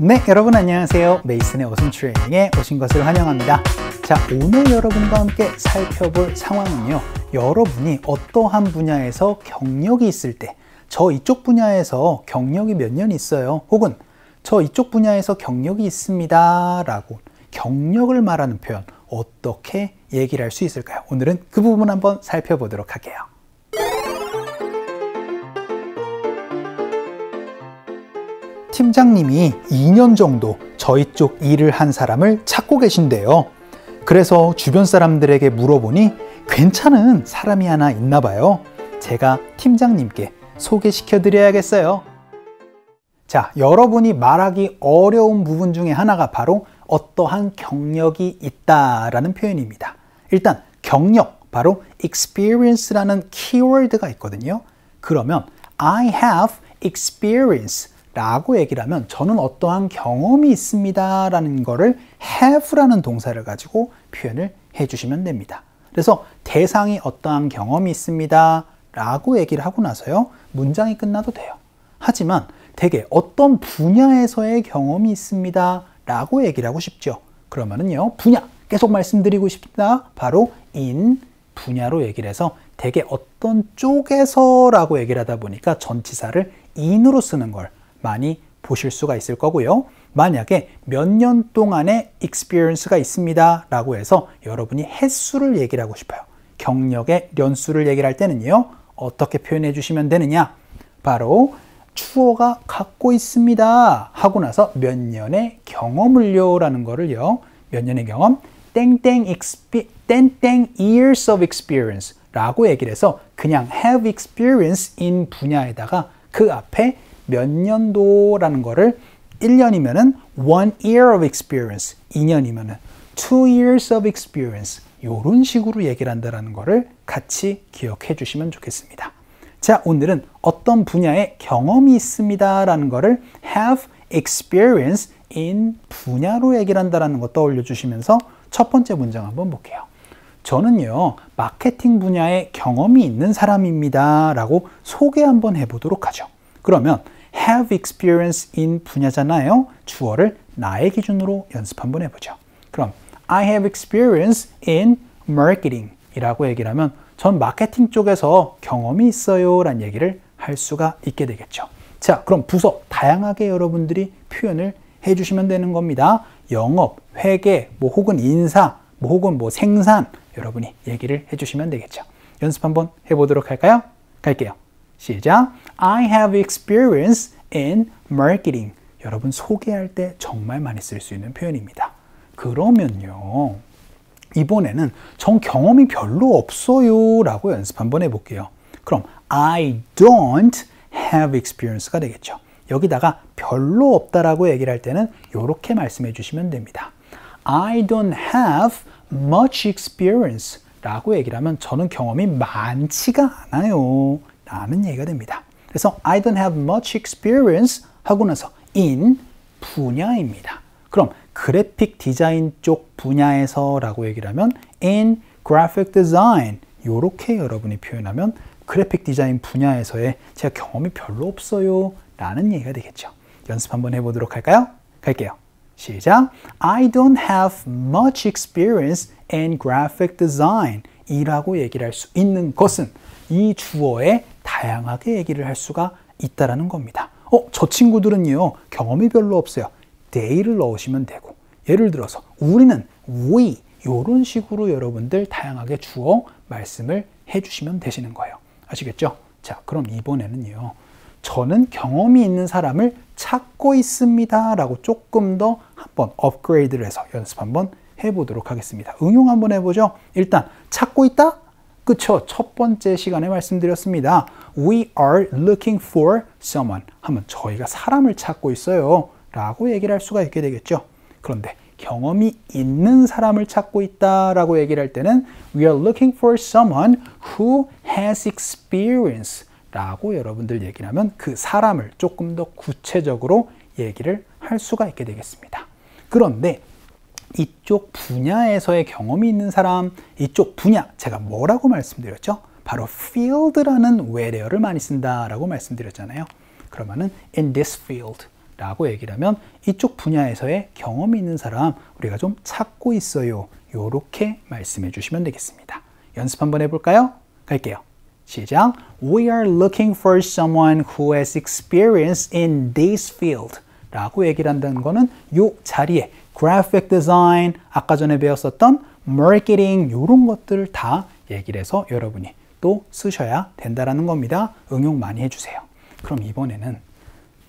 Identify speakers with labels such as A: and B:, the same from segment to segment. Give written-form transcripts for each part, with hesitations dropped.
A: 네, 여러분 안녕하세요. 메이슨의 어순 트레이닝에 오신 것을 환영합니다. 자, 오늘 여러분과 함께 살펴볼 상황은요, 여러분이 어떠한 분야에서 경력이 있을 때, 저 이쪽 분야에서 경력이 몇 년 있어요, 혹은 저 이쪽 분야에서 경력이 있습니다 라고 경력을 말하는 표현 어떻게 얘기를 할 수 있을까요? 오늘은 그 부분 한번 살펴보도록 할게요. 팀장님이 2년 정도 저희 쪽 일을 한 사람을 찾고 계신데요. 그래서 주변 사람들에게 물어보니 괜찮은 사람이 하나 있나 봐요. 제가 팀장님께 소개시켜 드려야겠어요. 자, 여러분이 말하기 어려운 부분 중에 하나가 바로 어떠한 경력이 있다라는 표현입니다. 일단 경력, 바로 experience라는 키워드가 있거든요. 그러면 I have experience 라고 얘기를 하면 저는 어떠한 경험이 있습니다 라는 거를 have라는 동사를 가지고 표현을 해주시면 됩니다. 그래서 대상이 어떠한 경험이 있습니다 라고 얘기를 하고 나서요, 문장이 끝나도 돼요. 하지만 되게 어떤 분야에서의 경험이 있습니다 라고 얘기를 하고 싶죠. 그러면은요, 분야 계속 말씀드리고 싶다, 바로 in 분야로 얘기를 해서 되게 어떤 쪽에서 라고 얘기를 하다 보니까 전치사를 in으로 쓰는 걸 많이 보실 수가 있을 거고요. 만약에 몇 년 동안의 experience가 있습니다 라고 해서 여러분이 횟수를 얘기를 하고 싶어요. 경력의 년수를 얘기를 할 때는요, 어떻게 표현해 주시면 되느냐, 바로 주어가 갖고 있습니다 하고 나서 몇 년의 경험을요 라는 거를요, 몇 년의 경험, 땡땡 years of experience 라고 얘기를 해서 그냥 have experience in 분야에다가 그 앞에 몇 년도라는 거를 1년이면은 1 year of experience, 2년이면은 2 years of experience, 이런 식으로 얘기를 한다는 거를 같이 기억해 주시면 좋겠습니다. 자, 오늘은 어떤 분야에 경험이 있습니다 라는 거를 have experience in 분야로 얘기를 한다는 거 떠올려 주시면서 첫 번째 문장 한번 볼게요. 저는요, 마케팅 분야에 경험이 있는 사람입니다 라고 소개 한번 해보도록 하죠. 그러면 have experience in 분야잖아요. 주어를 나의 기준으로 연습 한번 해보죠. 그럼 I have experience in marketing 이라고 얘기를 하면 전 마케팅 쪽에서 경험이 있어요 라는 얘기를 할 수가 있게 되겠죠. 자, 그럼 부서 다양하게 여러분들이 표현을 해주시면 되는 겁니다. 영업, 회계, 뭐 혹은 인사, 뭐 혹은 뭐 생산, 여러분이 얘기를 해주시면 되겠죠. 연습 한번 해보도록 할까요? 갈게요. 시작. I have experience in marketing. 여러분 소개할 때 정말 많이 쓸 수 있는 표현입니다. 그러면요, 이번에는 전 경험이 별로 없어요 라고 연습 한번 해볼게요. 그럼 I don't have experience가 되겠죠. 여기다가 별로 없다라고 얘기를 할 때는 이렇게 말씀해 주시면 됩니다. I don't have much experience 라고 얘기를 하면 저는 경험이 많지가 않아요 라는 얘기가 됩니다. 그래서 I don't have much experience 하고 나서 in 분야입니다. 그럼 그래픽 디자인 쪽 분야에서 라고 얘기를 하면 in graphic design, 이렇게 여러분이 표현하면 그래픽 디자인 분야에서의 제가 경험이 별로 없어요 라는 얘기가 되겠죠. 연습 한번 해보도록 할까요? 갈게요. 시작. I don't have much experience in graphic design 이라고 얘기를 할 수 있는 것은 이 주어에 다양하게 얘기를 할 수가 있다는 겁니다. 저 친구들은요, 경험이 별로 없어요. they를 넣으시면 되고, 예를 들어서 우리는 we, 이런 식으로 여러분들 다양하게 주어 말씀을 해주시면 되시는 거예요. 아시겠죠? 자, 그럼 이번에는요, 저는 경험이 있는 사람을 찾고 있습니다 라고 조금 더 한번 업그레이드를 해서 연습 한번 해보도록 하겠습니다. 응용 한번 해보죠. 일단 찾고 있다? 그쵸? 첫 번째 시간에 말씀드렸습니다. We are looking for someone 하면 저희가 사람을 찾고 있어요 라고 얘기를 할 수가 있게 되겠죠. 그런데 경험이 있는 사람을 찾고 있다 라고 얘기를 할 때는 We are looking for someone who has experience 라고 여러분들 얘기를 하면 그 사람을 조금 더 구체적으로 얘기를 할 수가 있게 되겠습니다. 그런데 이쪽 분야에서의 경험이 있는 사람, 이쪽 분야, 제가 뭐라고 말씀드렸죠? 바로 field라는 외래어를 많이 쓴다라고 말씀드렸잖아요. 그러면은 in this field, 라고 얘기를 하면 이쪽 분야에서의 경험이 있는 사람 우리가 좀 찾고 있어요. 요렇게 말씀해 주시면 되겠습니다. 연습 한번 해볼까요? 갈게요. 시작. We are looking for someone who has experience in this field 라고 얘기를 한다는 거는 요 자리에 graphic design, 아까 전에 배웠었던 marketing 이런 것들을 다 얘기를 해서 여러분이 또 쓰셔야 된다는 겁니다. 응용 많이 해주세요. 그럼 이번에는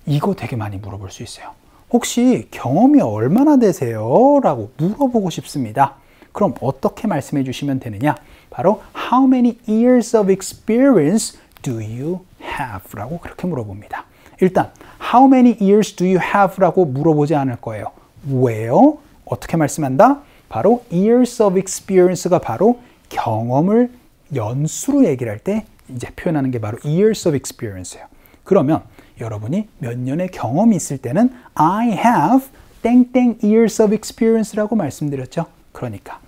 A: 이거 되게 많이 물어볼 수 있어요. 혹시 경험이 얼마나 되세요? 라고 물어보고 싶습니다. 그럼 어떻게 말씀해 주시면 되느냐? 바로 How many years of experience do you have? 라고 그렇게 물어봅니다. 일단 How many years do you have? 라고 물어보지 않을 거예요. 왜요? 어떻게 말씀한다? 바로 years of experience가 바로 경험을 연수로 얘기를 할 때 이제 표현하는 게 바로 years of experience예요. 그러면 여러분이 몇 년의 경험이 있을 때는 I have 땡땡 years of experience라고 말씀드렸죠. 그러니까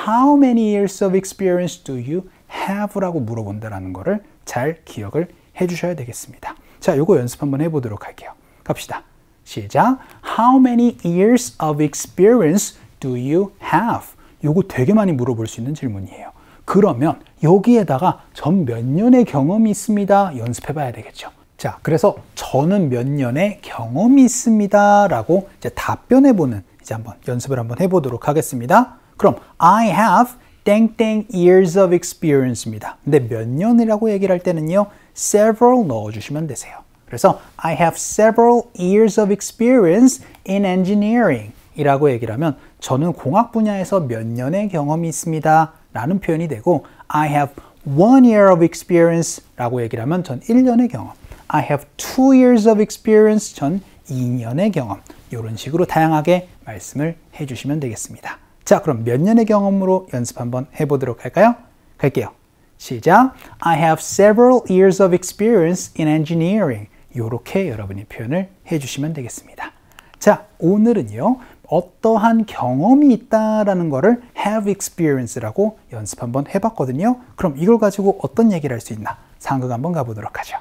A: How many years of experience do you have? 라고 물어본다는 거를 잘 기억을 해주셔야 되겠습니다. 자, 요거 연습 한번 해보도록 할게요. 갑시다. 시작. How many years of experience do you have? 요거 되게 많이 물어볼 수 있는 질문이에요. 그러면 여기에다가 전 몇 년의 경험이 있습니다. 연습해 봐야 되겠죠. 자, 그래서 저는 몇 년의 경험이 있습니다. 라고 이제 답변해 보는 이제 한번 연습을 한번 해보도록 하겠습니다. 그럼 I have 땡땡 years of experience입니다. 근데 몇 년이라고 얘기를 할 때는요, several 넣어주시면 되세요. 그래서 I have several years of experience in engineering 이라고 얘기를 하면 저는 공학 분야에서 몇 년의 경험이 있습니다. 라는 표현이 되고 I have 1 year of experience 라고 얘기를 하면 전 1년의 경험. I have 2 years of experience 전 2년의 경험. 이런 식으로 다양하게 말씀을 해주시면 되겠습니다. 자, 그럼 몇 년의 경험으로 연습 한번 해보도록 할까요? 갈게요. 시작. I have several years of experience in engineering. 이렇게 여러분이 표현을 해주시면 되겠습니다. 자, 오늘은요, 어떠한 경험이 있다라는 거를 have experience라고 연습 한번 해봤거든요. 그럼 이걸 가지고 어떤 얘기를 할 수 있나? 상극 한번 가보도록 하죠.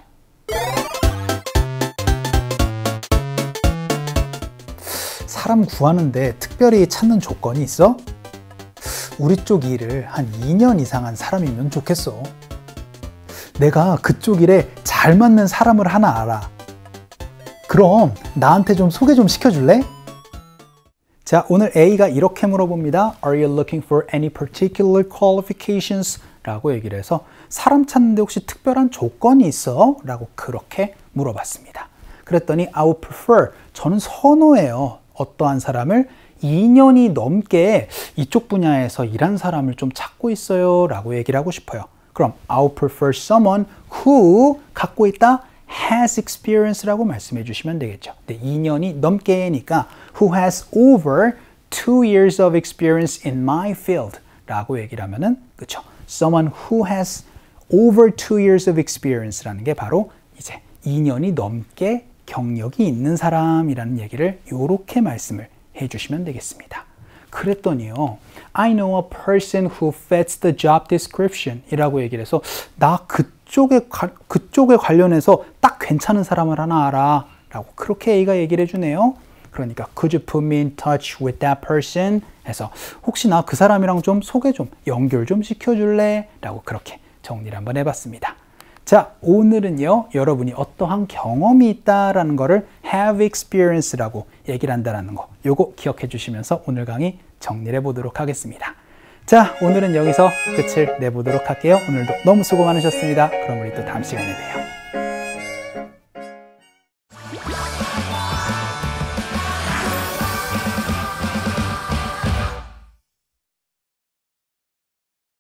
A: 사람 구하는데 특별히 찾는 조건이 있어? 우리 쪽 일을 한 2년 이상 한 사람이면 좋겠어. 내가 그쪽 일에 잘 맞는 사람을 하나 알아. 그럼 나한테 좀 소개 좀 시켜줄래? 자, 오늘 A가 이렇게 물어봅니다. Are you looking for any particular qualifications? 라고 얘기를 해서 사람 찾는데 혹시 특별한 조건이 있어? 라고 그렇게 물어봤습니다. 그랬더니 I would prefer, 저는 선호해요. 어떠한 사람을 2년이 넘게 이쪽 분야에서 일한 사람을 좀 찾고 있어요. 라고 얘기를 하고 싶어요. 그럼 I would prefer someone who 갖고 있다 has experience라고 말씀해 주시면 되겠죠. 근데 2년이 넘게니까 who has over 2 years of experience in my field 라고 얘기를 하면은 그쵸? Someone who has over 2 years of experience라는 게 바로 이제 2년이 넘게 경력이 있는 사람이라는 얘기를 이렇게 말씀을 해주시면 되겠습니다. 그랬더니요, I know a person who fits the job description 이라고 얘기를 해서 나 그쪽에 관련해서 딱 괜찮은 사람을 하나 알아 라고 그렇게 A가 얘기를 해주네요. 그러니까 could you put me in touch with that person 해서 혹시 나 그 사람이랑 좀 소개 좀 연결 좀 시켜줄래? 라고 그렇게 정리를 한번 해봤습니다. 자, 오늘은요, 여러분이 어떠한 경험이 있다라는 거를 have experience라고 얘기를 한다는 거, 요거 기억해 주시면서 오늘 강의 정리를 해보도록 하겠습니다. 자, 오늘은 여기서 끝을 내보도록 할게요. 오늘도 너무 수고 많으셨습니다. 그럼 우리 또 다음 시간에 봬요.